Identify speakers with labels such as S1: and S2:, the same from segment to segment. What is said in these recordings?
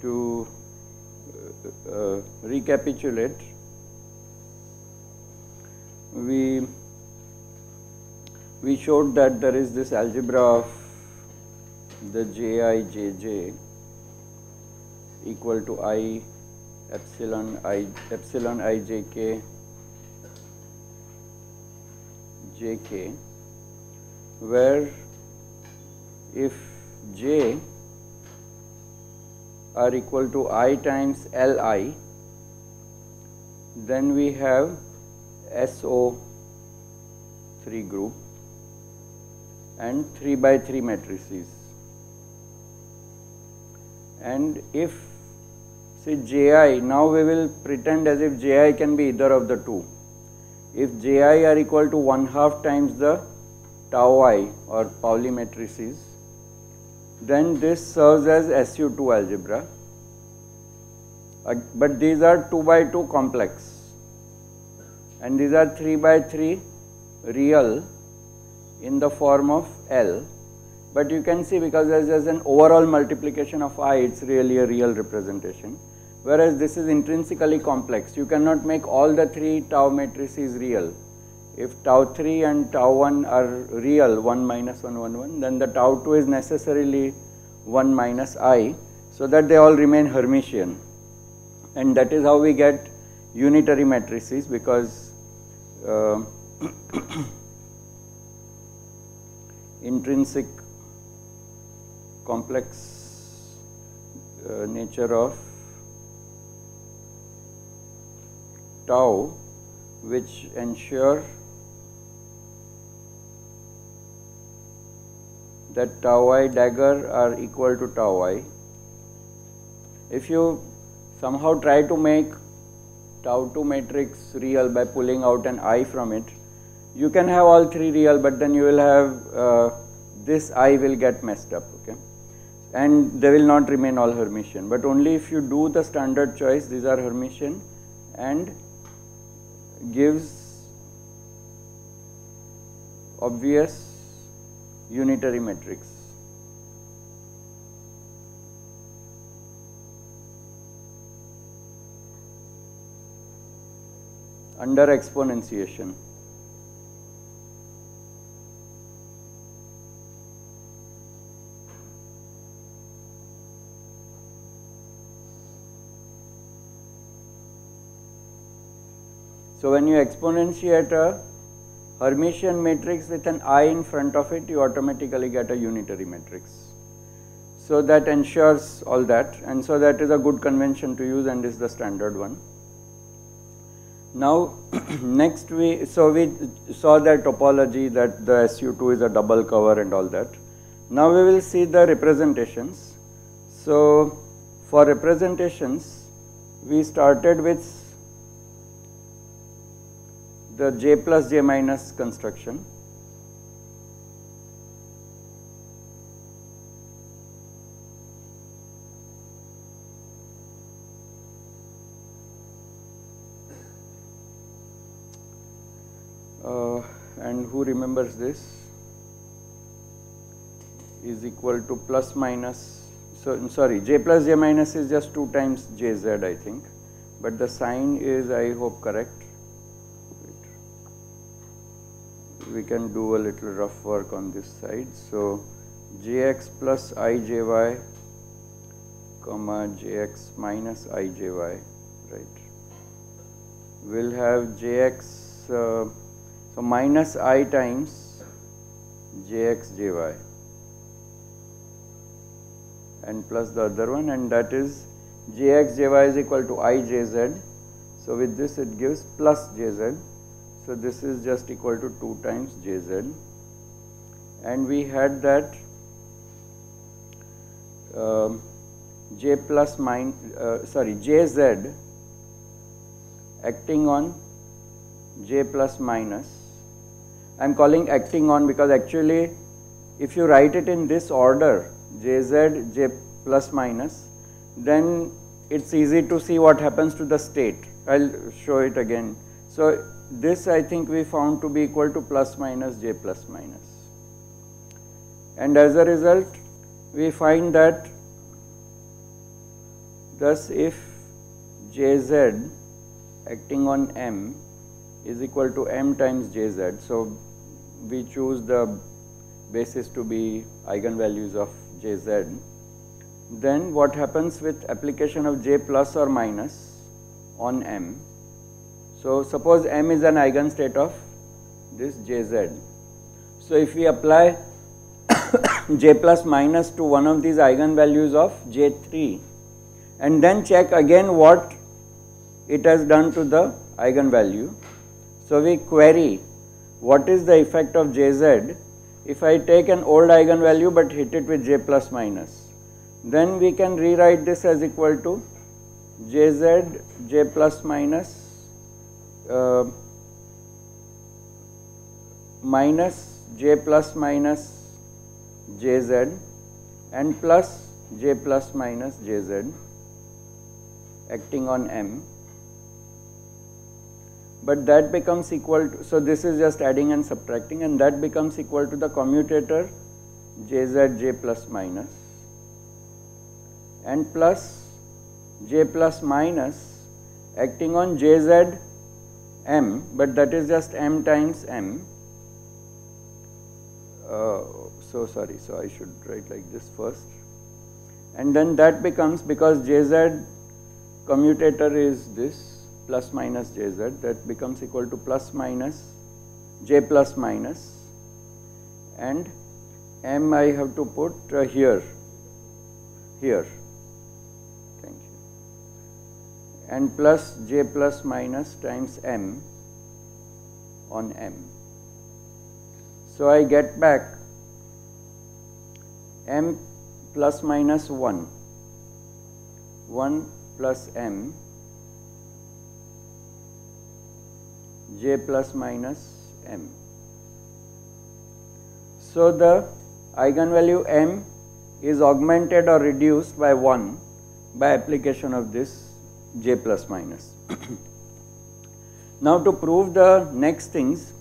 S1: to recapitulate, we showed that there is this algebra of the Jij equal to I epsilon ijk jk, where if j are equal to I times Li, then we have SO3 group and 3 by 3 matrices. And if, say, Ji, now we will pretend as if Ji can be either of the two. If Ji are equal to 1/2 times the tau I or Pauli matrices, then this serves as SU2 algebra. But these are 2 by 2 complex, and these are 3 by 3 real in the form of L. But you can see, because there is an overall multiplication of I, it's really a real representation. Whereas this is intrinsically complex. You cannot make all the 3 tau matrices real. If tau 3 and tau 1 are real, 1 minus 1, 1, 1, then the tau 2 is necessarily 1 minus I, so that they all remain Hermitian. And that is how we get unitary matrices, because intrinsic complex nature of tau, which ensure that tau I dagger are equal to tau I. If you somehow try to make tau 2 matrix real by pulling out an I from it, you can have all 3 real, but then you will have this I will get messed up, okay, and they will not remain all Hermitian. But only if you do the standard choice, these are Hermitian, and gives obvious unitary matrix. Under exponentiation. So when you exponentiate a Hermitian matrix with an I in front of it, you automatically get a unitary matrix. So that ensures all that, and so that is a good convention to use and is the standard one. Now next we saw that topology, that the SU2 is a double cover and all that. Now we will see the representations. So for representations, we started with the J plus J minus construction. And who remembers this? Is equal to plus minus, so sorry, J plus J minus is just 2 times Jz, I think, but the sign is, I hope, correct. We can do a little rough work on this side. So Jx plus Ijy comma Jx minus Ijy, right? We'll have Jx, so minus I times Jx Jy and plus the other one, and that is Jx Jy is equal to Ijz. So with this it gives plus Jz. So this is just equal to 2 times Jz, and we had that J plus Jz acting on J plus minus. I am calling acting on because actually if you write it in this order, Jz, J plus minus, then it's easy to see what happens to the state. I'll show it again. So this I think we found to be equal to plus minus J plus minus, and as a result we find that Thus, if Jz acting on M is equal to M times Jz, so we choose the basis to be eigenvalues of Jz, then what happens with application of J plus or minus on M? So suppose M is an eigenstate of this Jz. So if we apply J plus minus to one of these eigenvalues of J3 and then check again what it has done to the eigenvalue. So we query what is the effect of Jz if I take an old eigenvalue but hit it with J plus minus. Then we can rewrite this as equal to Jz J plus minus minus J plus minus Jz and plus J plus minus Jz acting on M. But that becomes equal to, so this is just adding and subtracting, and that becomes equal to the commutator Jz J plus minus and plus J plus minus acting on Jz M, but that is just M times M. So I should write like this first, and then that becomes, because Jz commutator is this plus minus Jz, that becomes equal to plus minus J plus minus, and M I have to put here, thank you, and plus J plus minus times M on M. So I get back M plus minus 1 plus M J plus minus M. So the eigenvalue M is augmented or reduced by 1 by application of this J plus minus. Now to prove the next things,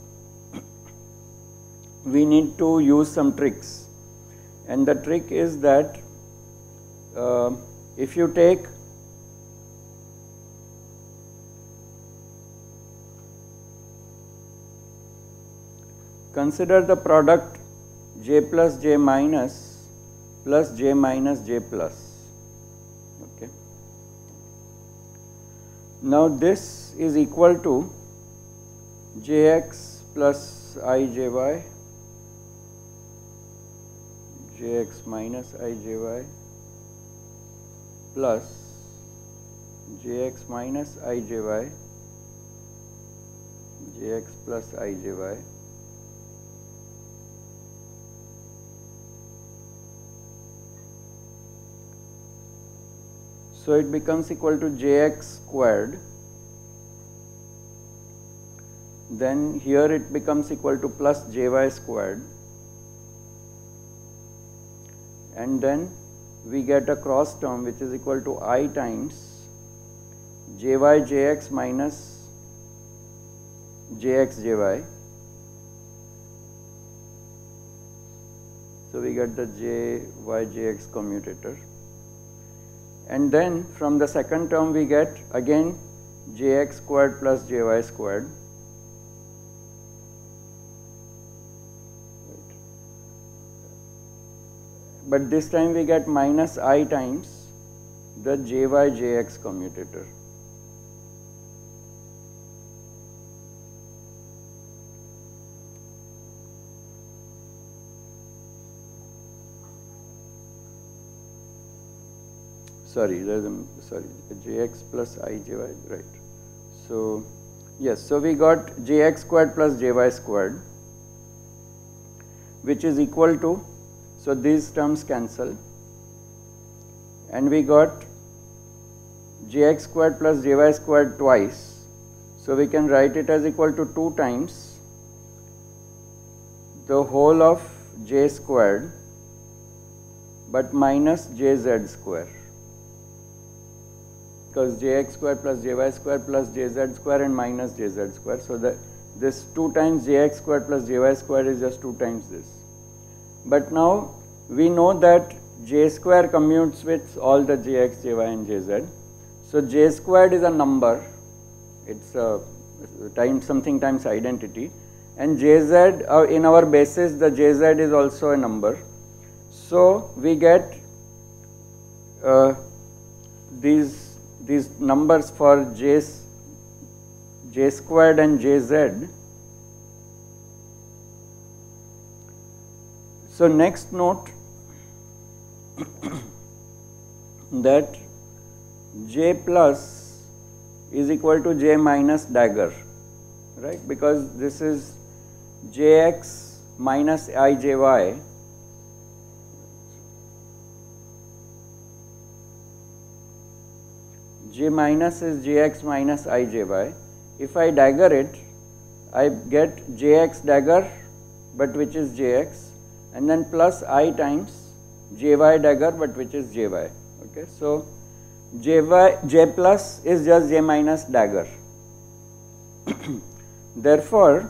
S1: we need to use some tricks, and the trick is that if you take consider the product J plus J minus plus J minus J plus, okay. Now this is equal to Jx plus Ijy, Jx minus Ijy plus Jx minus Ijy, Jx plus Ijy so it becomes equal to Jx squared, then here it becomes equal to plus Jy squared, and then we get a cross term which is equal to I times Jy Jx minus Jx Jy. So we get the Jy Jx commutator, and then from the second term we get again Jx squared plus Jy squared. But this time we get minus I times the Jy Jx commutator. Jx plus Ijy, right. So yes, so we got Jx squared plus Jy squared, which is equal to, so these terms cancel, and we got Jx squared plus Jy squared twice, so we can write it as equal to 2 times the whole of J squared but minus Jz square, because Jx squared plus Jy squared plus Jz square and minus Jz square, so that this 2 times Jx squared plus Jy squared is just 2 times this. But now we know that j square commutes with all the jx, jy and jz. So j squared is a number, it's a something times identity, and jz in our basis the jz is also a number. So we get these numbers for j squared and jz. So next note that j plus is equal to j minus dagger, right, because this is jx minus ijy. J minus is jx minus ijy. If I dagger it, I get jx dagger, but which is jx, and then plus I times jy dagger, but which is jy. Okay, so j plus is just j minus dagger. Therefore,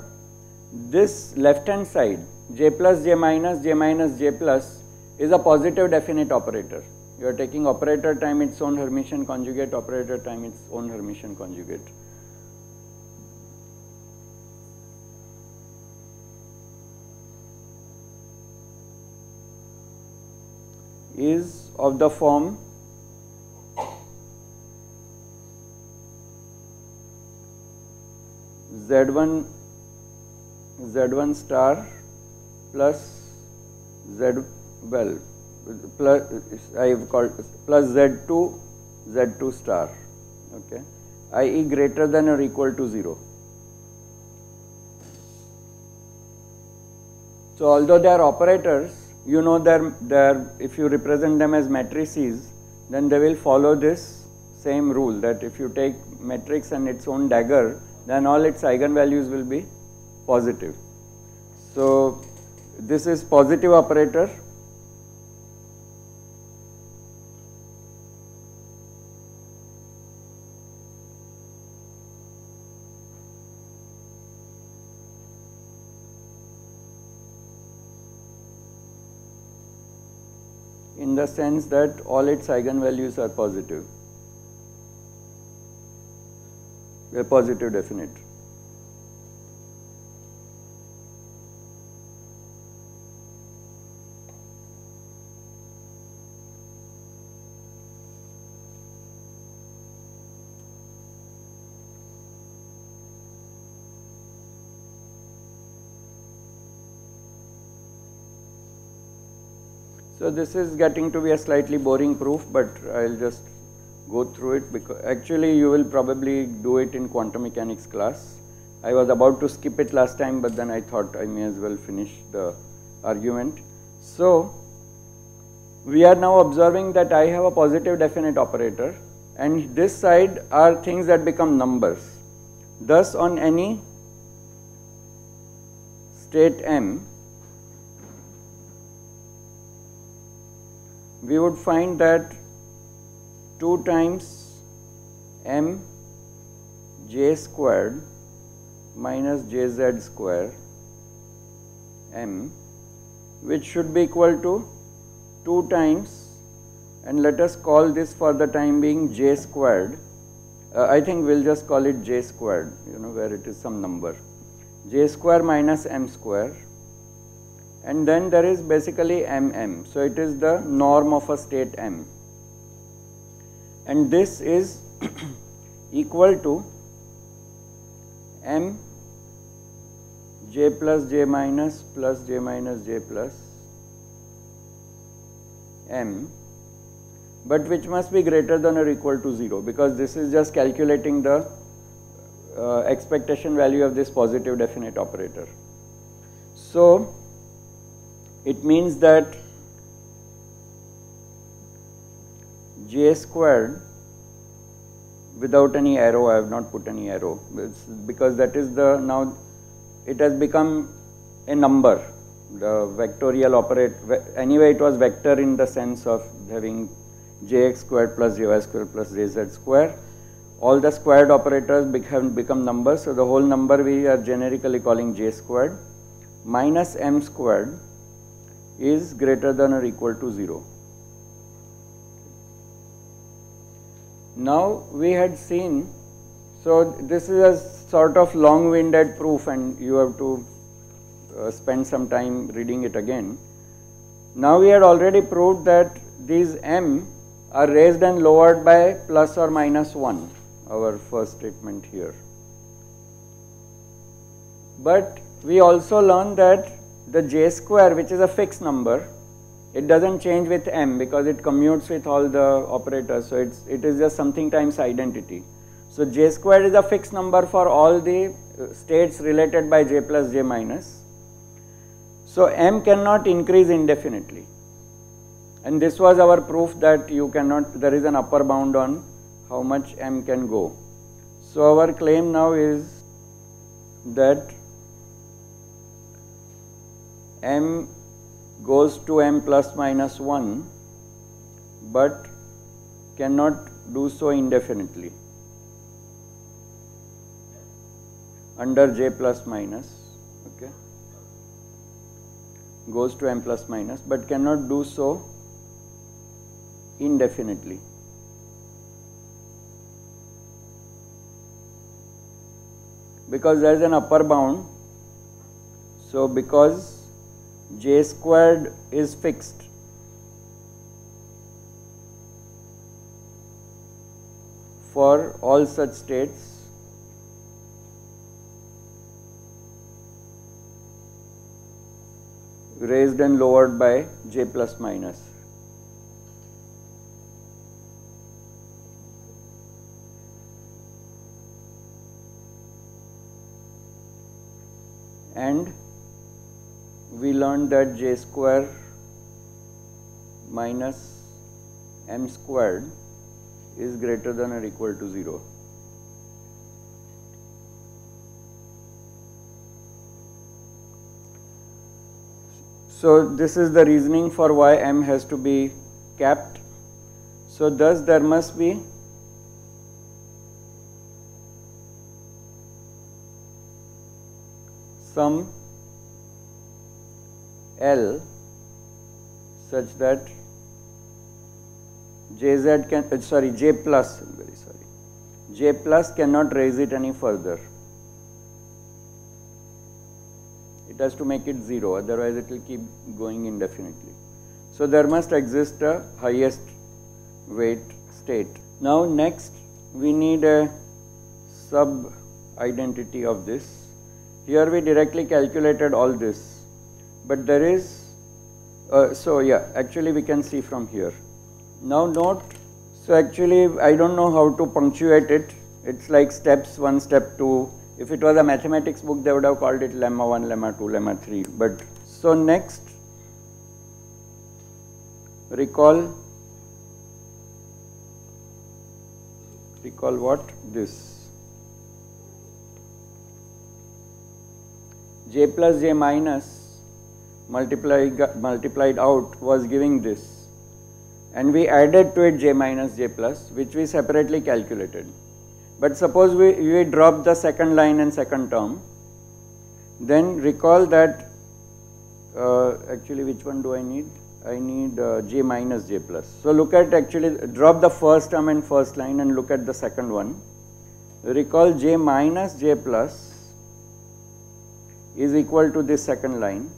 S1: this left hand side j plus j minus j plus is a positive definite operator. You are taking operator time its own Hermitian conjugate, operator time its own Hermitian conjugate. Is of the form z1 star plus I have called plus z2 star, okay, i.e. greater than or equal to 0. So although they are operators, you know they're if you represent them as matrices, then they will follow this same rule, that if you take matrix and its own dagger, then all its eigenvalues will be positive. So this is positive operator. In the sense that all its eigenvalues are positive. They are positive definite. So this is getting to be a slightly boring proof, but I'll just go through it because actually you will probably do it in quantum mechanics class. I was about to skip it last time, but then I thought I may as well finish the argument. So we are now observing that I have a positive definite operator, and this side are things that become numbers. Thus on any state M, we would find that 2 times m j squared minus jz square m, which should be equal to 2 times, and let us call this for the time being j squared. I think we'll just call it j squared, you know, where it is some number, j square minus m square. And then there is basically mm, so it is the norm of a state M, and this is equal to m j plus j minus j minus j plus m, but which must be greater than or equal to 0, because this is just calculating the expectation value of this positive definite operator. So it means that j squared, without any arrow, I have not put any arrow, because that is the, now it has become a number, the vectorial operator. Anyway, it was vector in the sense of having jx squared plus jy squared plus jz square. All the squared operators become numbers, so the whole number we are generically calling j squared minus m squared is greater than or equal to 0. Now we had seen, so this is a sort of long-winded proof and you have to spend some time reading it again. Now we had already proved that these m are raised and lowered by plus or minus 1, our first statement here. But we also learned that the j square, which is a fixed number, it doesn't change with m because it commutes with all the operators, so it is just something times identity. So j square is a fixed number for all the states related by j plus j minus. So m cannot increase indefinitely, and this was our proof that you cannot, there is an upper bound on how much m can go. So our claim now is that m goes to m plus minus 1 but cannot do so indefinitely under j plus minus, okay, goes to m plus minus but cannot do so indefinitely. Because there is an upper bound, so because j squared is fixed, for all such states, raised and lowered by j plus minus. And we learned that j square minus m squared is greater than or equal to 0. So this is the reasoning for why m has to be capped. So thus there must be some L such that Jz can, J plus, I'm very sorry, J plus cannot raise it any further. It has to make it 0, otherwise it will keep going indefinitely. So there must exist a highest weight state. Now next we need a sub identity of this. Here we directly calculated all this. But there is, so yeah, actually we can see from here. Now note, so actually I don't know how to punctuate it. It's like steps 1, step 2. If it was a mathematics book, they would have called it lemma 1, lemma 2, lemma 3. But so next, recall what? This. J plus j minus multiplied out was giving this, and we added to it j minus j plus, which we separately calculated. But suppose we drop the second line and second term, then recall that actually which one do I need? I need j minus j plus. So look at, actually drop the first term and first line and look at the second one. Recall j minus j plus is equal to this second line.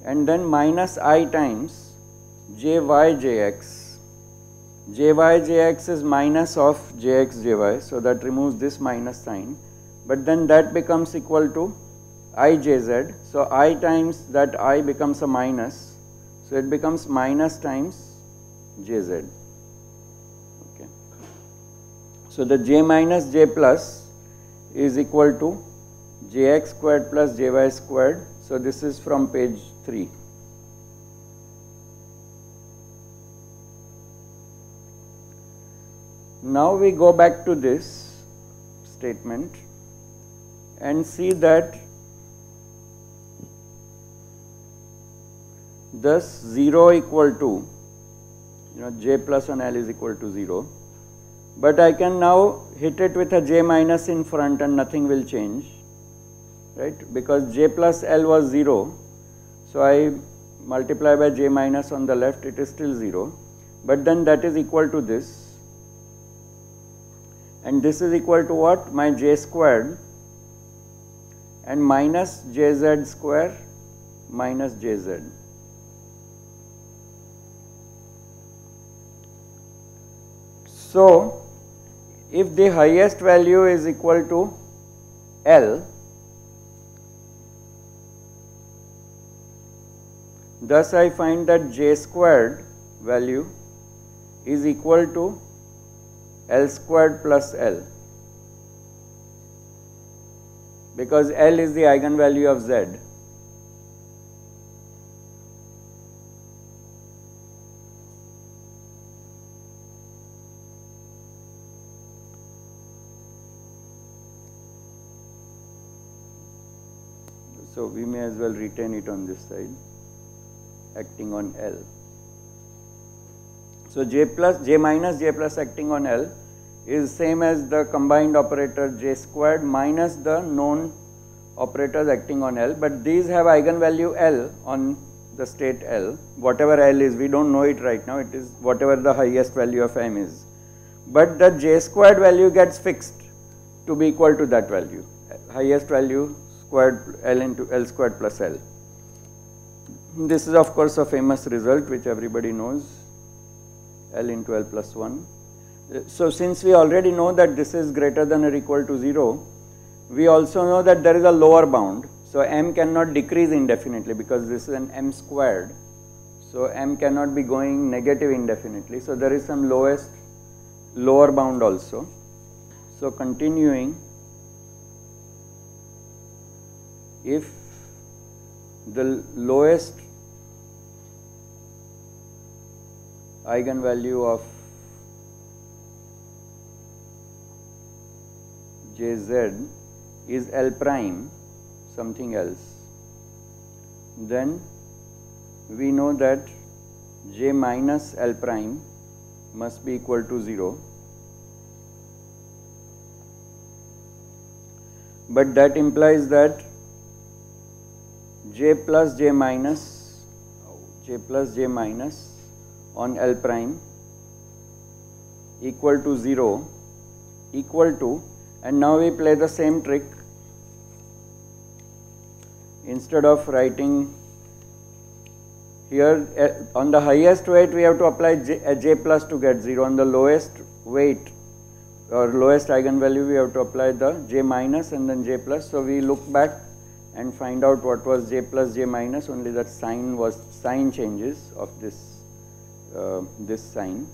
S1: And then minus I times jy jx. Jy jx is minus of jx jy, so that removes this minus sign. But then that becomes equal to I jz. So I times that I becomes a minus. So it becomes minus times jz. Okay. So the j minus j plus is equal to jx squared plus jy squared. So this is from page 3. Now we go back to this statement and see that thus 0 equal to, j plus on L is equal to 0, but I can now hit it with a j minus in front and nothing will change, right, because j plus L was 0, so I multiply by j minus on the left, it is still 0, but then that is equal to this, and this is equal to what? My j squared and minus jz square minus jz. So, if the highest value is equal to L, thus I find that j squared value is equal to L squared plus L, because L is the eigenvalue of Z. So we may as well retain it on this side, acting on L. So j minus j plus acting on L is same as the combined operator j squared minus the known operators acting on L, but these have eigenvalue L on the state L. Whatever L is, we don't know it right now, it is whatever the highest value of M is. But the j squared value gets fixed to be equal to that value, highest value squared L into L squared plus L. This is of course a famous result which everybody knows, L into L plus 1. So since we already know that this is greater than or equal to 0, we also know that there is a lower bound. So M cannot decrease indefinitely because this is an M squared. So M cannot be going negative indefinitely. So there is some lower bound also. So continuing, if the lowest eigenvalue of Jz is L prime something else, then we know that J minus L prime must be equal to 0. But that implies that J plus J minus on L prime equal to 0 equal to, and now we play the same trick. Instead of writing here on the highest weight we have to apply J plus to get 0, on the lowest weight or lowest eigenvalue we have to apply the J minus and then J plus. So we look back and find out what was J plus J minus, only that sign changes of this this sign.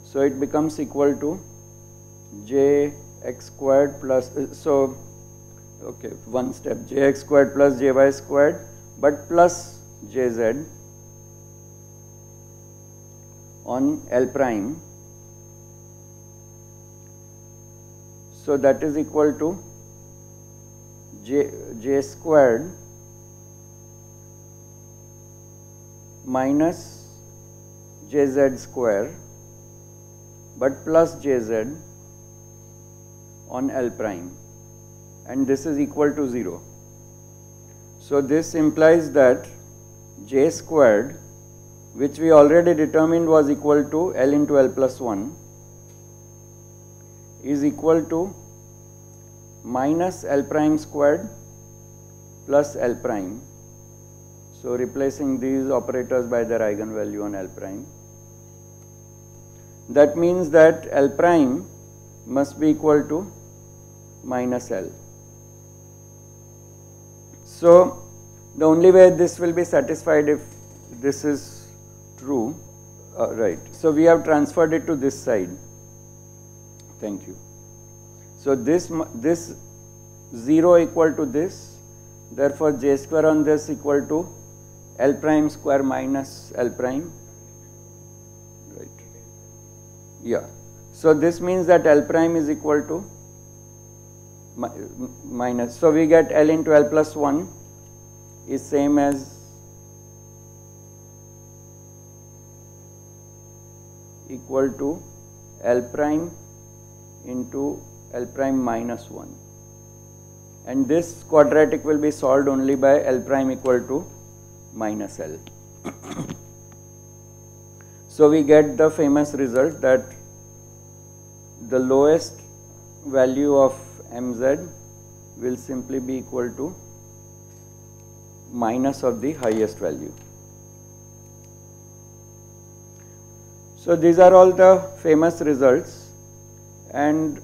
S1: So it becomes equal to J x squared plus okay, one step, Jx squared plus Jy squared, but plus Jz on L prime. So that is equal to J squared minus Jz square, but plus Jz on L prime, and this is equal to 0. So this implies that J squared, which we already determined was equal to L into L plus 1, is equal to minus L prime squared plus L prime. So replacing these operators by their eigenvalue on L prime. That means that L prime must be equal to minus L. So the only way this will be satisfied if this is true, right. So we have transferred it to this side. Thank you. So this 0 equal to this, therefore J square on this equal to L prime square minus L prime, right. Yeah. So this means that L prime is equal to minus, so we get L into L plus 1 is same as equal to L prime into L prime minus 1, and this quadratic will be solved only by L prime equal to minus L. So we get the famous result that the lowest value of mz will simply be equal to minus of the highest value. So these are all the famous results, and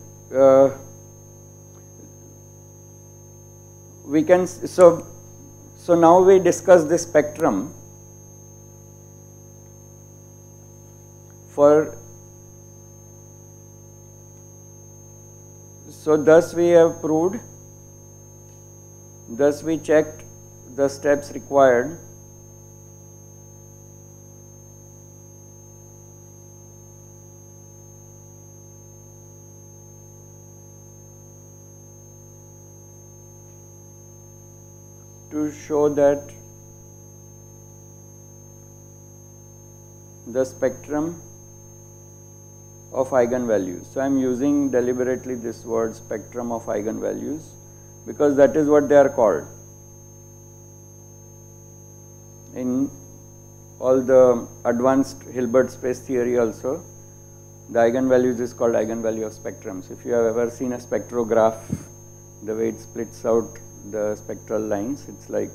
S1: we can so now we discuss the spectrum for. So thus we have proved, thus we checked the steps required to show that the spectrum of eigenvalues. So I am using deliberately this word spectrum of eigenvalues because that is what they are called. In all the advanced Hilbert space theory also, the eigenvalues is called eigenvalue of spectrums. If you have ever seen a spectrograph, the way it splits out the spectral lines, it's like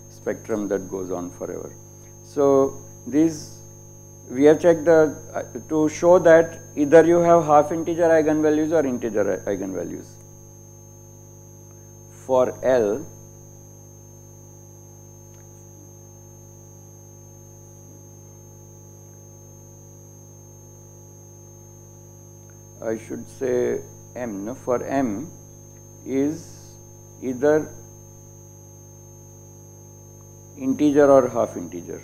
S1: spectrum that goes on forever. So these we have checked to show that either you have half integer eigenvalues or integer eigenvalues. For L, I should say M, no? For M is either integer or half integer.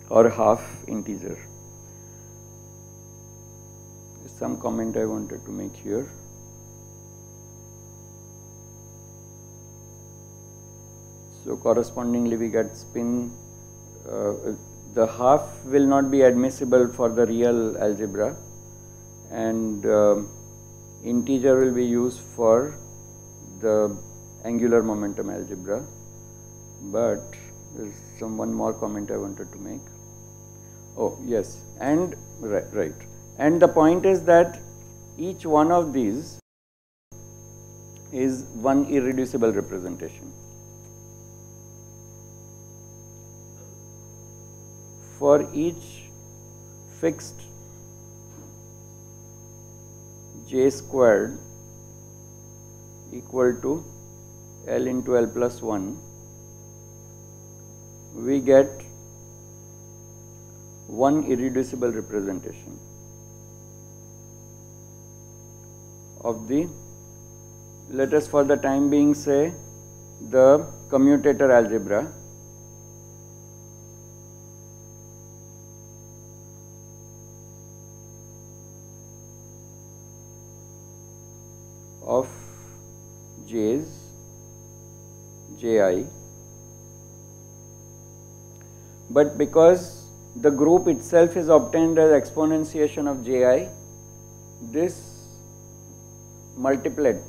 S1: Or half integer. Some comment I wanted to make here. So correspondingly we get spin, the half will not be admissible for the real algebra, and integer will be used for the angular momentum algebra. But there is one more comment I wanted to make. Oh yes, and right. And the point is that each one of these is one irreducible representation. For each fixed j squared equal to L into L plus 1, we get one irreducible representation of the, let us for the time being say, the commutator algebra of j's, ji, but because the group itself is obtained as exponentiation of ji, this multiplet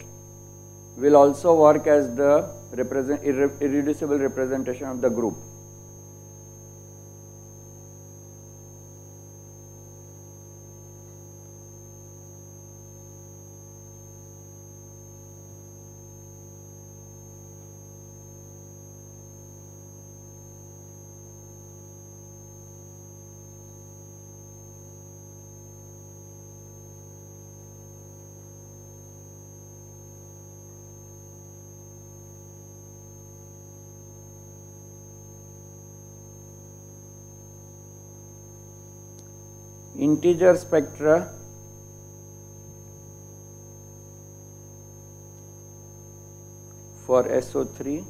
S1: will also work as the irreducible representation of the group. Integer spectra for SO3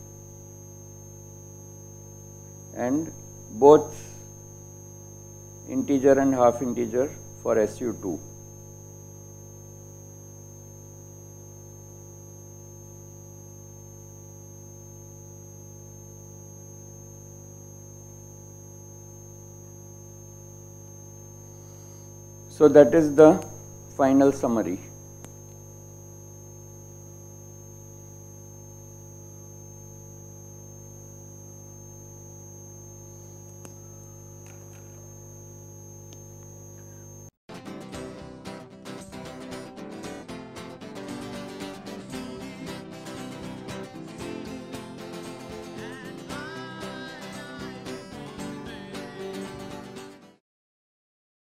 S1: and both integer and half integer for SU2. So that is the final summary.